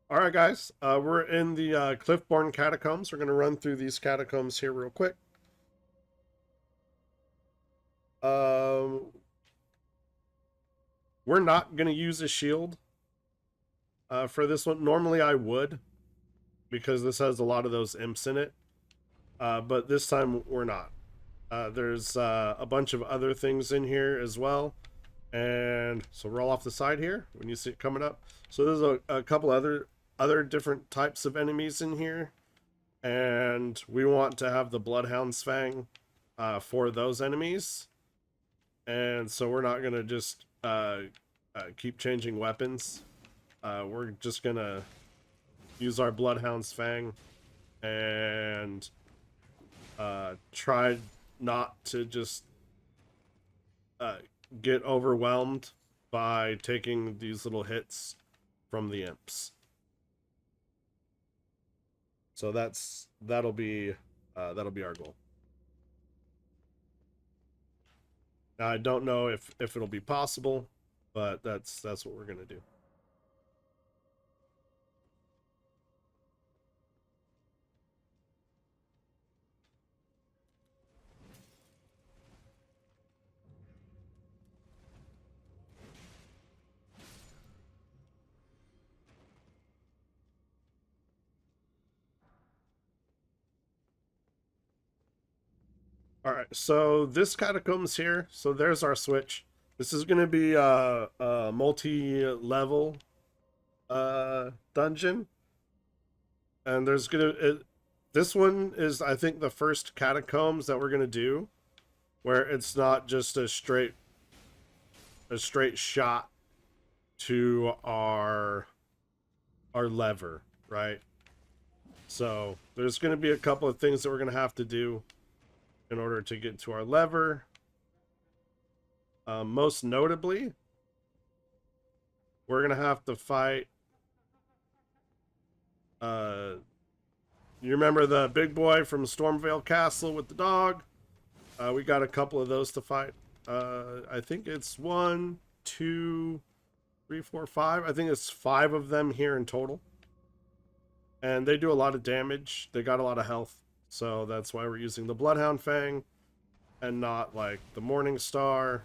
All right, guys. We're in the Cliffbottom Catacombs. We're going to run through these catacombs here real quick. Um, we're not going to use a shield for this one. Normally, I would because this has a lot of those imps in it. But this time, we're not. There's a bunch of other things in here as well. And so roll off the side here when you see it coming up. So there's a couple other different types of enemies in here. And we want to have the Bloodhound's Fang for those enemies. And so we're not going to just keep changing weapons. We're just going to use our Bloodhound's Fang and try not to just get overwhelmed by taking these little hits from the imps. So that'll be our goal. Now, I don't know if it'll be possible, but that's what we're gonna do. All right, so this catacombs here. So there's our switch. This is gonna be a multi-level dungeon, and this one is, I think, the first catacombs that we're gonna do, where it's not just a straight shot to our lever, right? So there's gonna be a couple of things that we're gonna have to do in order to get to our lever. Most notably, we're gonna have to fight. You remember the big boy from Stormvale Castle with the dog? We got a couple of those to fight. I think it's 1, 2, 3, 4, 5. I think it's 5 of them here in total, and they do a lot of damage. They got a lot of health, so that's why we're using the Bloodhound Fang and not like the Morning Star.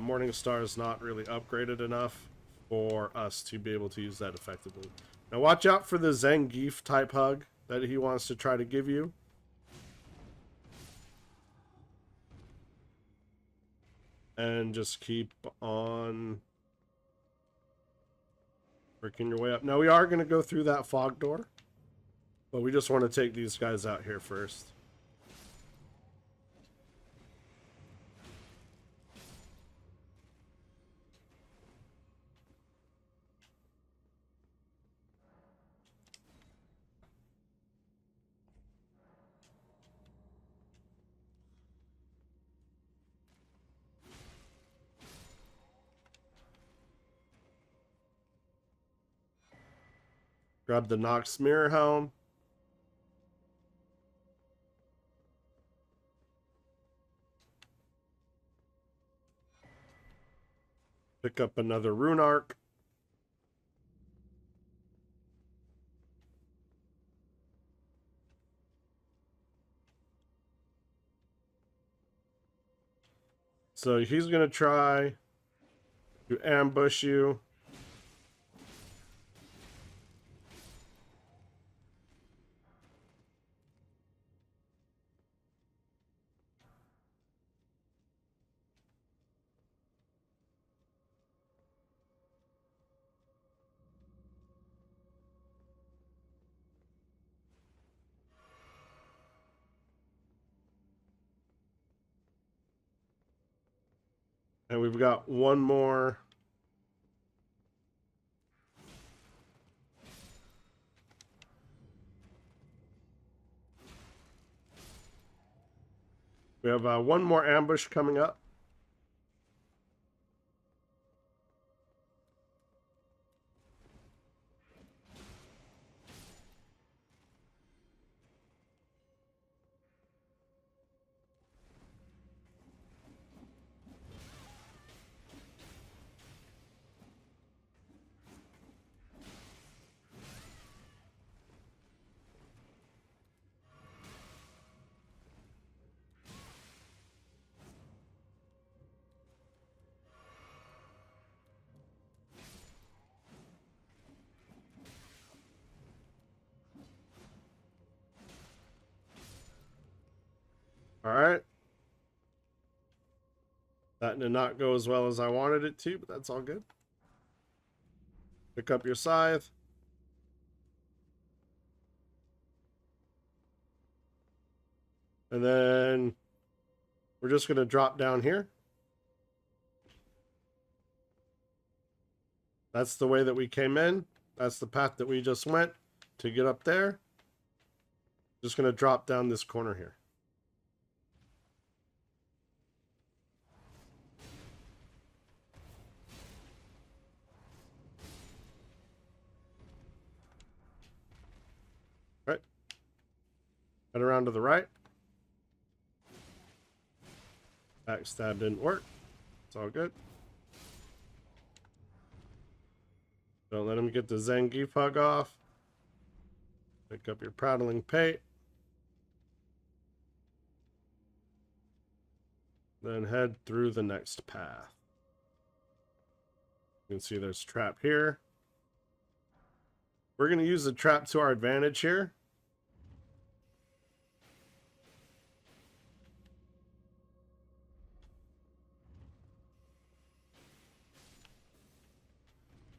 Morning Star is not really upgraded enough for us to be able to use that effectively. Now watch out for the Zangief type hug that he wants to try to give you. And just keep on working your way up. Now we are going to go through that fog door, but we just want to take these guys out here first. Grab the Nox Mirror Helm. Pick up another Rune Arc. So he's going to try to ambush you. And we've got one more. We have one more ambush coming up. Alright. That did not go as well as I wanted it to, but that's all good. Pick up your scythe. And then we're just going to drop down here. That's the way that we came in. That's the path that we just went to get up there. Just going to drop down this corner here. All right. Head around to the right. Backstab didn't work. It's all good. Don't let him get the Zangief hug off. Pick up your prattling pate. Then head through the next path. You can see there's a trap here. We're going to use the trap to our advantage here.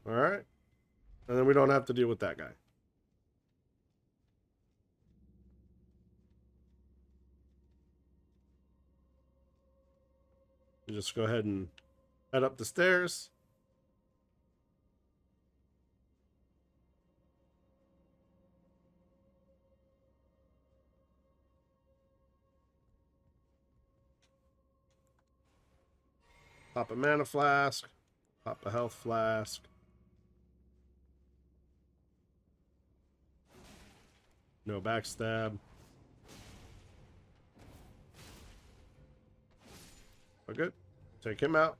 All right. And then we don't have to deal with that guy. You just go ahead and head up the stairs. Pop a mana flask. Pop a health flask. No backstab. Oh, good. Take him out.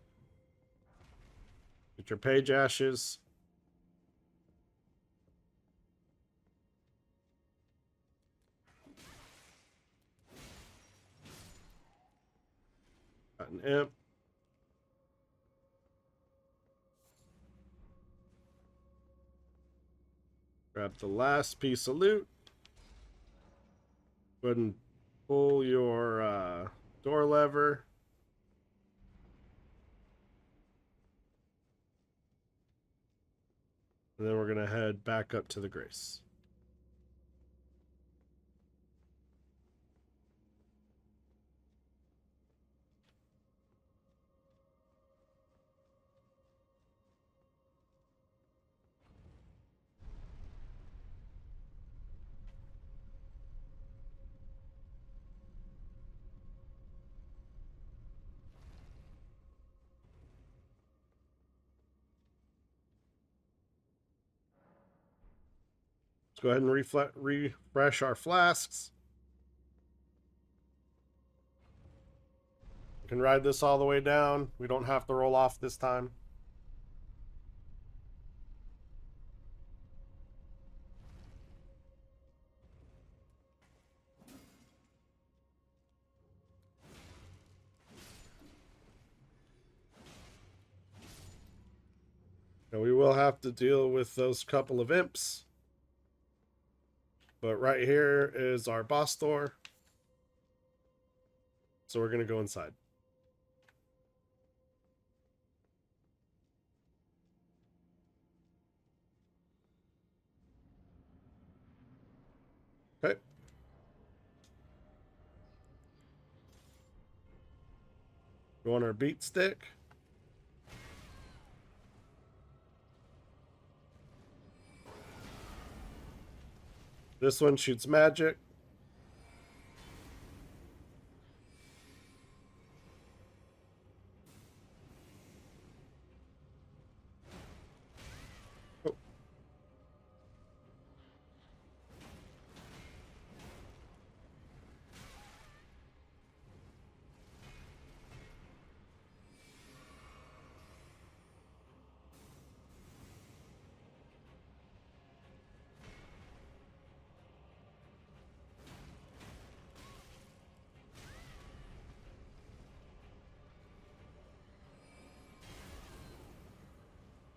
Get your page ashes. Got an imp. Grab the last piece of loot. Go ahead and pull your door lever. And then we're going to head back up to the Grace. Let's go ahead and refresh our flasks. We can ride this all the way down. We don't have to roll off this time. Now we will have to deal with those couple of imps. But right here is our boss door. So we're going to go inside. Okay. Go on our beat stick. This one shoots magic. Oh.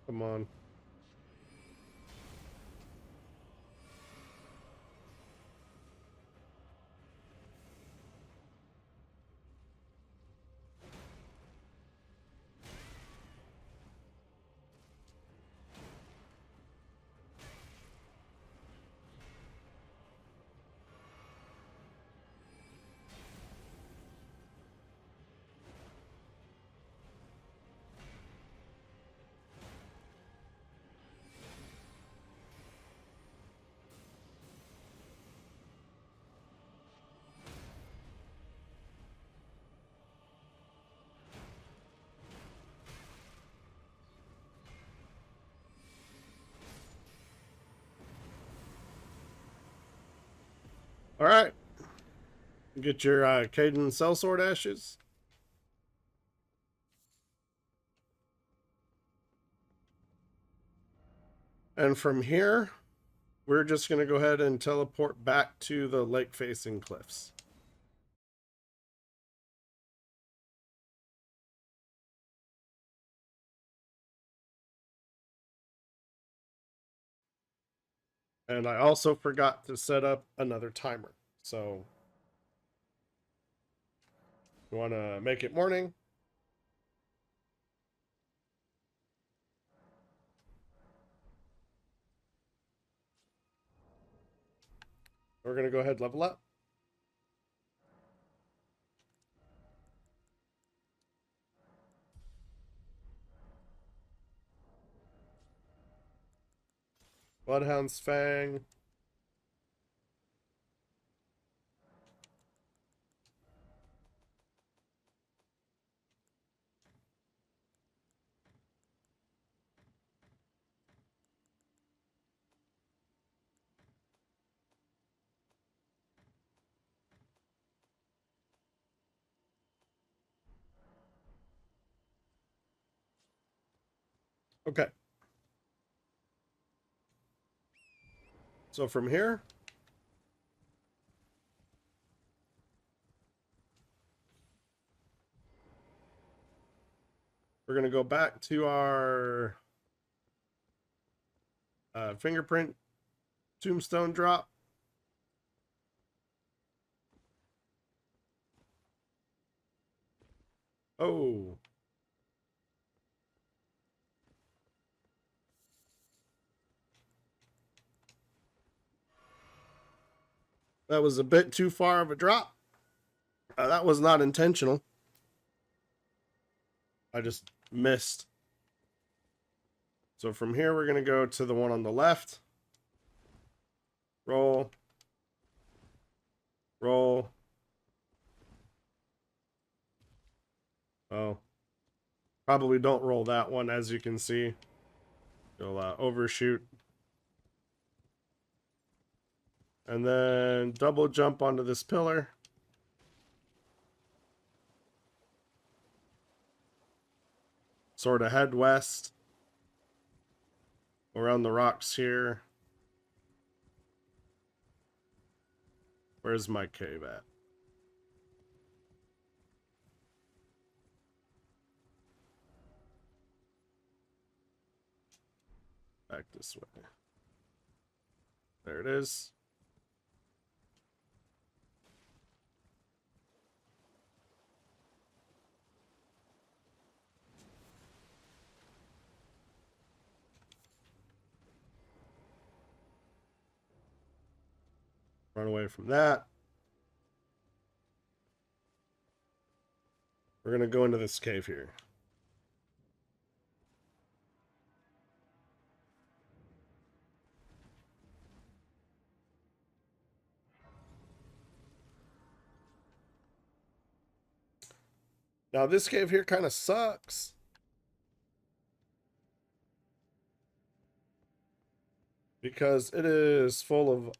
Come on. All right. Get your Caden Sellsword ashes. And from here, we're just going to go ahead and teleport back to the lake-facing cliffs. And I also forgot to set up another timer. So we want to make it morning. We're going to go ahead and level up. Bloodhound's Fang. Okay. So from here, we're going to go back to our fingerprint tombstone drop. Oh. That was a bit too far of a drop. That was not intentional. I just missed. So from here, we're going to go to the one on the left. Roll. Roll. Oh. Probably don't roll that one, as you can see. You'll overshoot. And then double jump onto this pillar. Sort of head west. Around the rocks here. Where's my cave at? Back this way. There it is. Run away from that. We're going to go into this cave here. Now this cave here kind of sucks. Because it is full of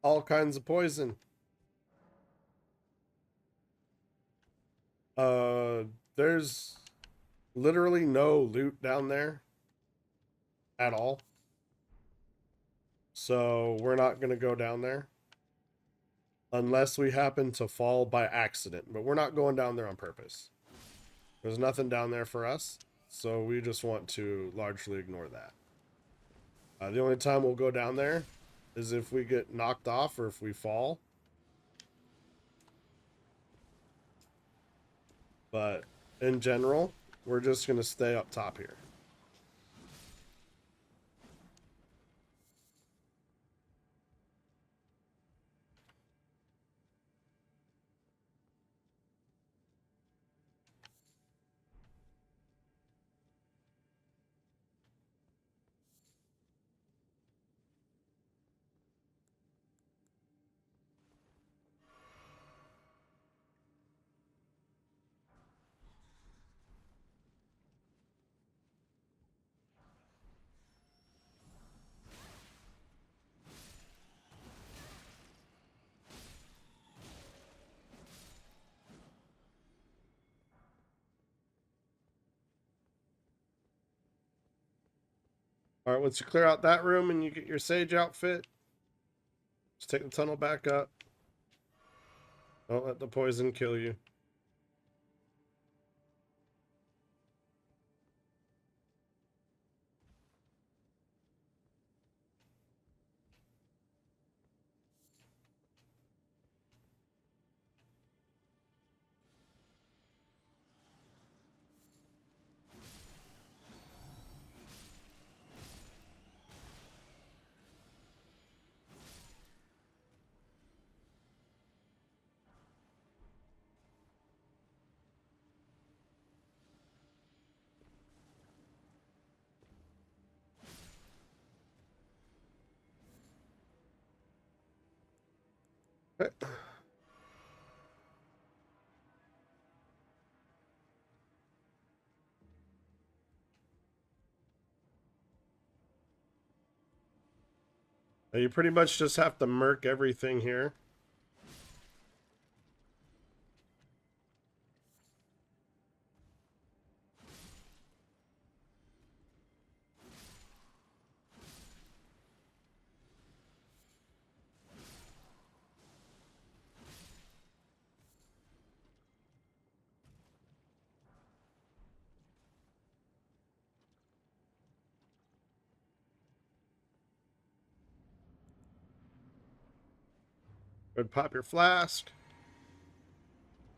all kinds of poison. There's literally no loot down there at all. So we're not going to go down there. Unless we happen to fall by accident. But we're not going down there on purpose. There's nothing down there for us. So we just want to largely ignore that. The only time we'll go down there is if we get knocked off or if we fall. But in general, we're just going to stay up top here. All right, once you clear out that room and you get your sage outfit, just take the tunnel back up. Don't let the poison kill you. Okay. Now you pretty much just have to murk everything here. Would pop your flask.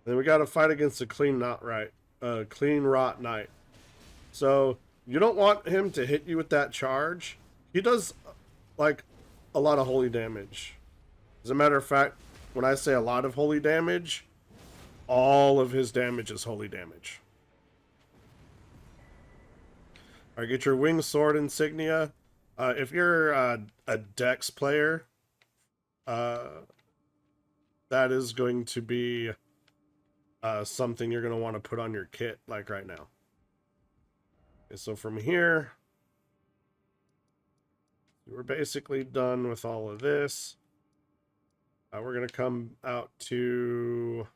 Then we got to fight against a clean rot knight. So you don't want him to hit you with that charge. He does like a lot of holy damage. As a matter of fact, when I say a lot of holy damage, all of his damage is holy damage. All right, get your winged sword insignia. If you're a dex player, that is going to be something you're going to want to put on your kit, like right now. Okay, so from here, we're basically done with all of this. We're going to come out to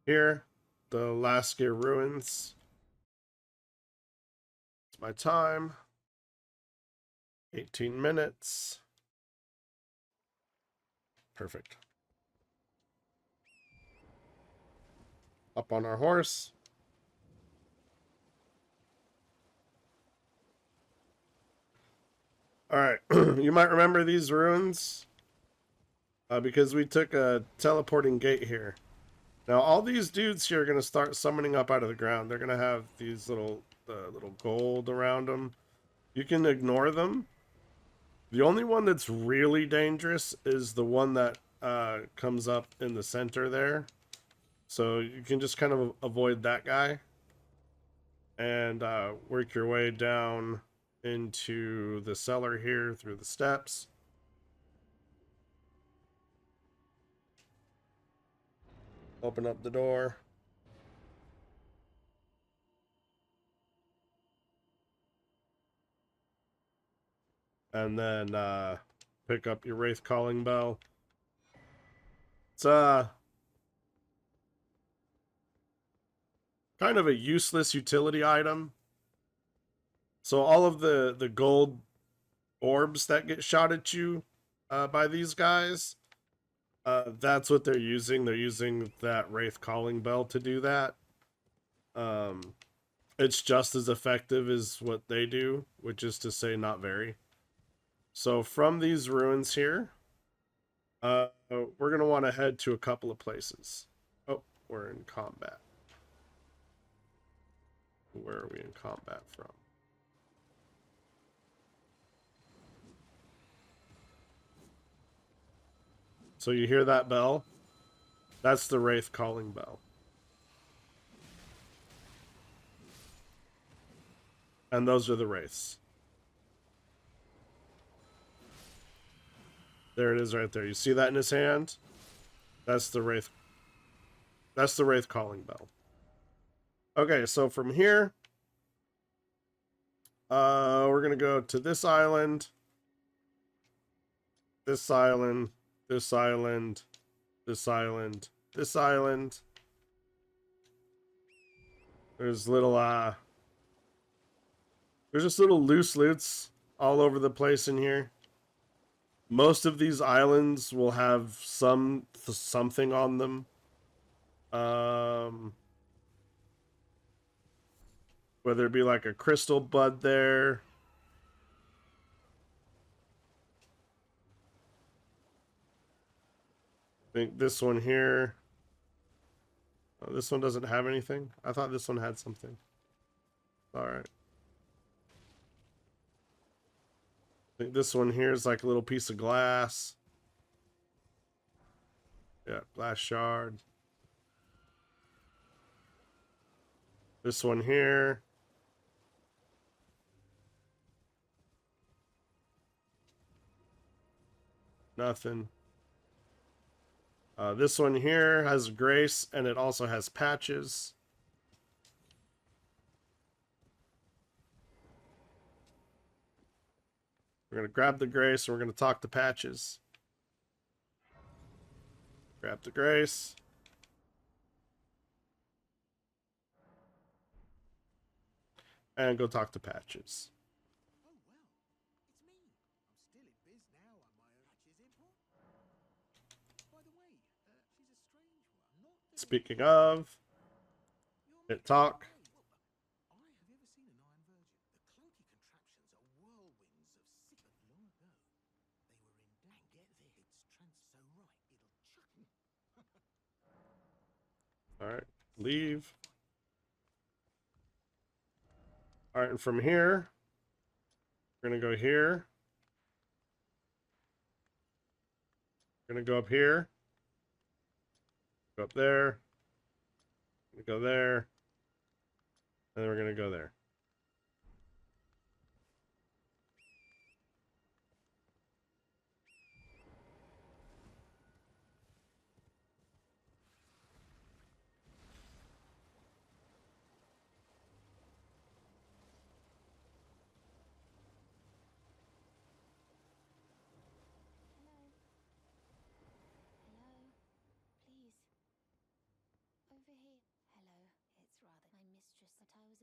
here, the Laskia Ruins. It's my time. 18 minutes. Perfect. Up on our horse. All right. You might remember these ruins because we took a teleporting gate here. Now, all these dudes here are going to start summoning up out of the ground. They're going to have these little gold around them. You can ignore them. The only one that's really dangerous is the one that comes up in the center there. So you can just kind of avoid that guy and work your way down into the cellar here through the steps. Open up the door. And then pick up your Wraith Calling Bell. It's kind of a useless utility item. So all of the gold orbs that get shot at you by these guys, that's what they're using. They're using that Wraith Calling Bell to do that. It's just as effective as what they do, which is to say not very. So from these ruins here, we're going to want to head to a couple of places. Oh, we're in combat. Where are we in combat from? So you hear that bell? That's the Wraith Calling Bell. And those are the Wraiths. There it is right there. You see that in his hand? That's the Wraith. That's the Wraith Calling Bell. Okay, so from here, we're going to go to this island, this island, this island, this island, this island. There's little, there's just little loose loots all over the place in here. Most of these islands will have something on them. Whether it be like a crystal bud there. I think this one here. Oh, this one doesn't have anything. I thought this one had something. All right. I think this one here is like a little piece of glass. Yeah, glass shard. This one here. Nothing. This one here has grace, and it also has patches. We're going to grab the grace, and we're going to talk to patches. Grab the grace. And go talk to patches. Speaking of, hit talk. All right, leave. All right, and from here, we're going to go here. We're going to go up here. Go up there. Go there. And then we're going to go there.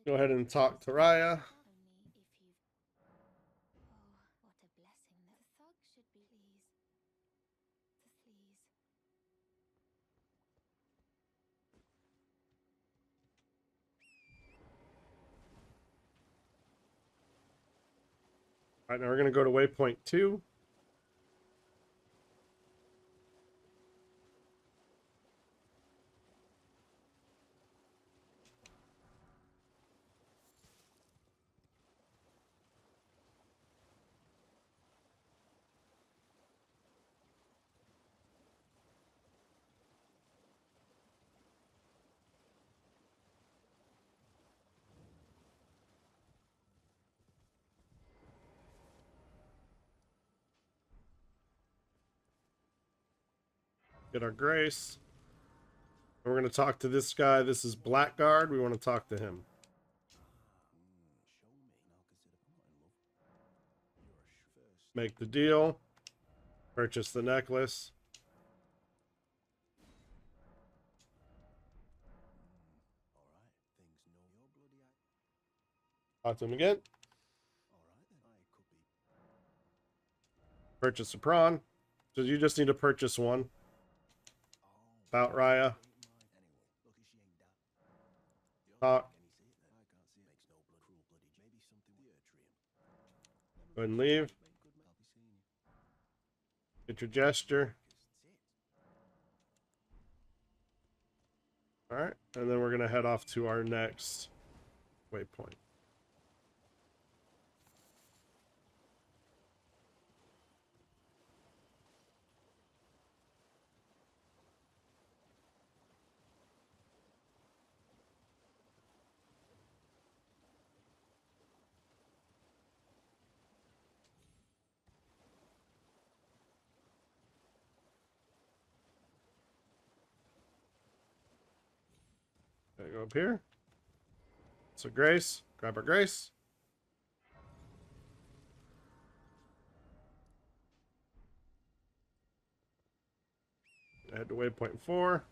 Go ahead and talk to Raya. All right, now we're going to go to waypoint 2. Get our grace. And we're going to talk to this guy. This is Blackguard. We want to talk to him. Make the deal. Purchase the necklace. Talk to him again. Purchase a prawn. So you just need to purchase one. About Raya. Talk. Go ahead and leave. Get your gesture. All right, and then we're going to head off to our next waypoint. Go up here. So Grace, grab our Grace. Head to waypoint 4.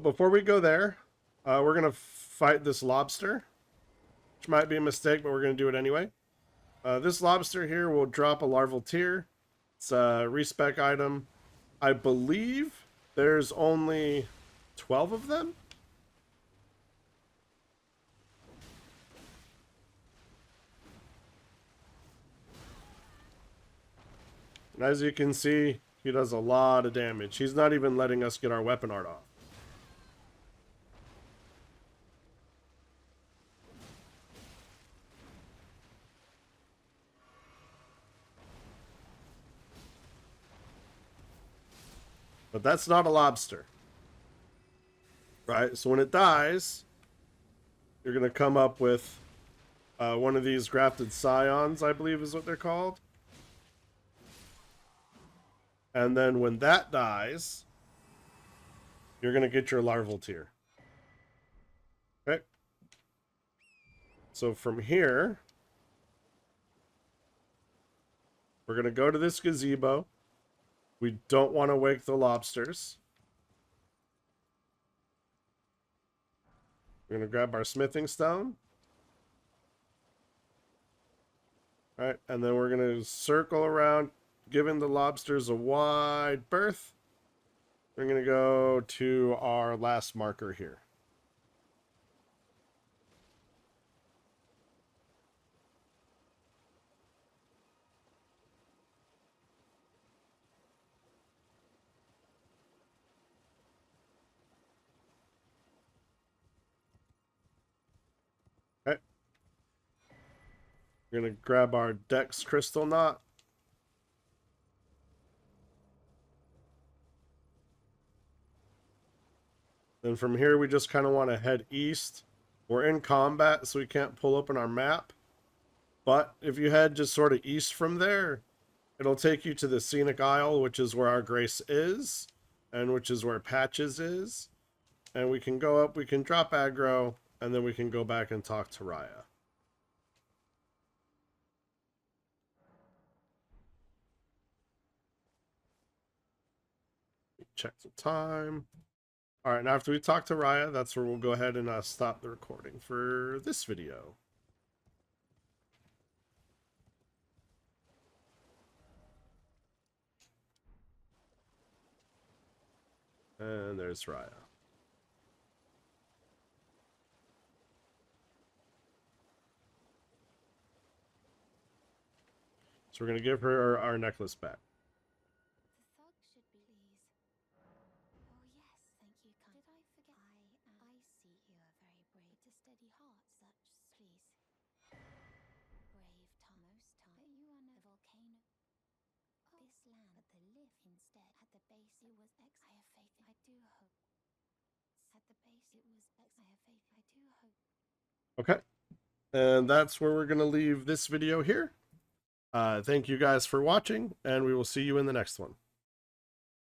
before we go there, we're going to fight this lobster, which might be a mistake, but we're going to do it anyway. This lobster here will drop a larval tear. It's a respec item. I believe there's only 12 of them. And as you can see, he does a lot of damage. He's not even letting us get our weapon art off. But that's not a lobster. Right? So when it dies, you're going to come up with one of these grafted scions, I believe is what they're called. And then when that dies, you're going to get your larval tear. Okay. So from here, we're going to go to this gazebo. We don't want to wake the lobsters. We're going to grab our smithing stone. All right, and then we're going to circle around, giving the lobsters a wide berth. We're going to go to our last marker here. Okay. We're going to grab our Dex crystal knot. Then from here, we just kind of want to head east. We're in combat, so we can't pull open our map. But if you head just sort of east from there, it'll take you to the Scenic Isle, which is where our Grace is, and which is where Patches is. And we can go up, we can drop aggro, and then we can go back and talk to Raya. Check the time. All right, now after we talk to Raya, that's where we'll go ahead and stop the recording for this video. And there's Raya. So we're going to give her our necklace back. Okay. And that's where we're going to leave this video here. Thank you guys for watching, and we will see you in the next one.